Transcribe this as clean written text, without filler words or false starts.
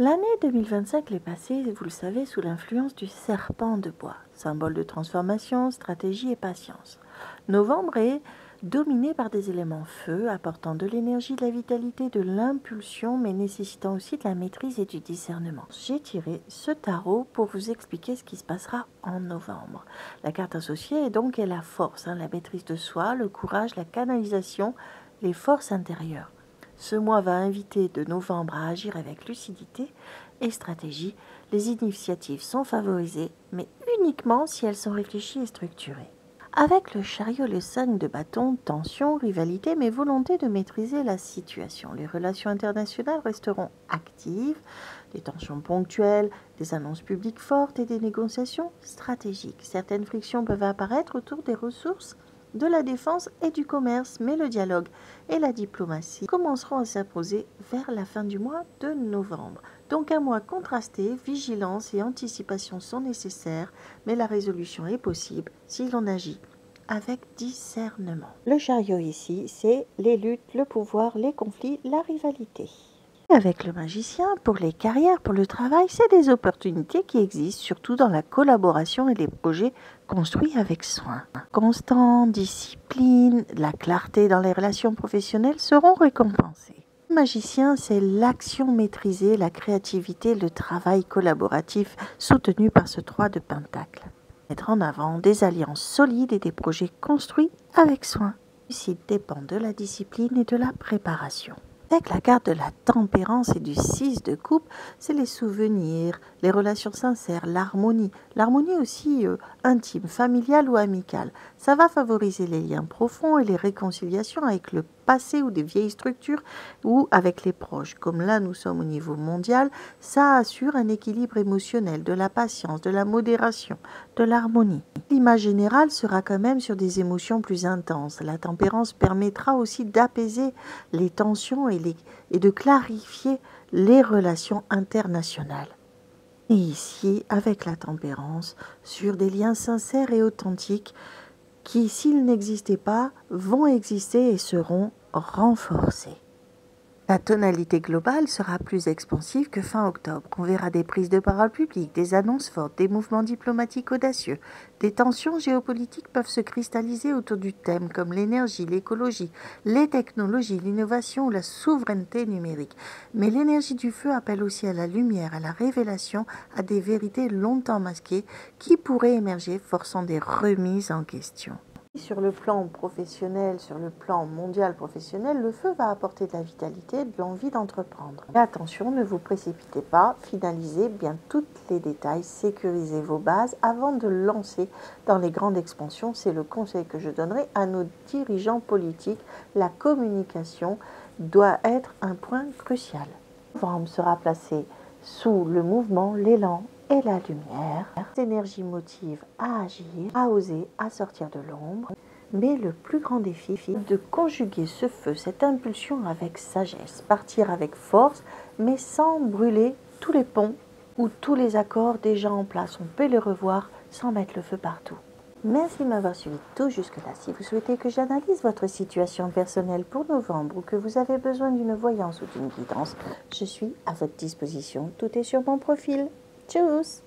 L'année 2025 est passée, vous le savez, sous l'influence du serpent de bois, symbole de transformation, stratégie et patience. Novembre est dominé par des éléments feu, apportant de l'énergie, de la vitalité, de l'impulsion, mais nécessitant aussi de la maîtrise et du discernement. J'ai tiré ce tarot pour vous expliquer ce qui se passera en novembre. La carte associée est la force, la maîtrise de soi, le courage, la canalisation, les forces intérieures. Ce mois va inviter de novembre à agir avec lucidité et stratégie. Les initiatives sont favorisées, mais uniquement si elles sont réfléchies et structurées. Avec le chariot, le 5 de bâton, tension, rivalité, mais volonté de maîtriser la situation. Les relations internationales resteront actives, des tensions ponctuelles, des annonces publiques fortes et des négociations stratégiques. Certaines frictions peuvent apparaître autour des ressources de la défense et du commerce, mais le dialogue et la diplomatie commenceront à s'imposer vers la fin du mois de novembre. Donc un mois contrasté, vigilance et anticipation sont nécessaires, mais la résolution est possible si l'on agit avec discernement. Le chariot ici, c'est les luttes, le pouvoir, les conflits, la rivalité. Avec le magicien, pour les carrières, pour le travail, c'est des opportunités qui existent, surtout dans la collaboration et les projets construits avec soin. Constant, discipline, la clarté dans les relations professionnelles seront récompensés. Le magicien, c'est l'action maîtrisée, la créativité, le travail collaboratif soutenu par ce 3 de Pentacle. Mettre en avant des alliances solides et des projets construits avec soin. Ceci dépend de la discipline et de la préparation. Avec la carte de la tempérance et du 6 de coupe, c'est les souvenirs, les relations sincères, l'harmonie. L'harmonie aussi intime, familiale ou amicale. Ça va favoriser les liens profonds et les réconciliations avec le passé ou des vieilles structures ou avec les proches. Comme là, nous sommes au niveau mondial, ça assure un équilibre émotionnel, de la patience, de la modération, de l'harmonie. L'image générale sera quand même sur des émotions plus intenses. La tempérance permettra aussi d'apaiser les tensions et de clarifier les relations internationales. Et ici, avec la tempérance, sur des liens sincères et authentiques qui, s'ils n'existaient pas, vont exister et seront renforcés. La tonalité globale sera plus expansive que fin octobre. On verra des prises de parole publiques, des annonces fortes, des mouvements diplomatiques audacieux. Des tensions géopolitiques peuvent se cristalliser autour du thème comme l'énergie, l'écologie, les technologies, l'innovation ou la souveraineté numérique. Mais l'énergie du feu appelle aussi à la lumière, à la révélation, à des vérités longtemps masquées qui pourraient émerger, forçant des remises en question. Sur le plan professionnel, sur le plan mondial professionnel, le feu va apporter de la vitalité et de l'envie d'entreprendre. Mais attention, ne vous précipitez pas, finalisez bien tous les détails, sécurisez vos bases avant de lancer dans les grandes expansions. C'est le conseil que je donnerai à nos dirigeants politiques. La communication doit être un point crucial. Novembre sera placé sous le mouvement, l'élan et la lumière. Cette énergie motive à agir, à oser, à sortir de l'ombre. Mais le plus grand défi est de conjuguer ce feu, cette impulsion avec sagesse, partir avec force, mais sans brûler tous les ponts ou tous les accords déjà en place. On peut les revoir sans mettre le feu partout. Merci de m'avoir suivi tout jusque-là. Si vous souhaitez que j'analyse votre situation personnelle pour novembre ou que vous avez besoin d'une voyance ou d'une guidance, je suis à votre disposition. Tout est sur mon profil. Tchuss!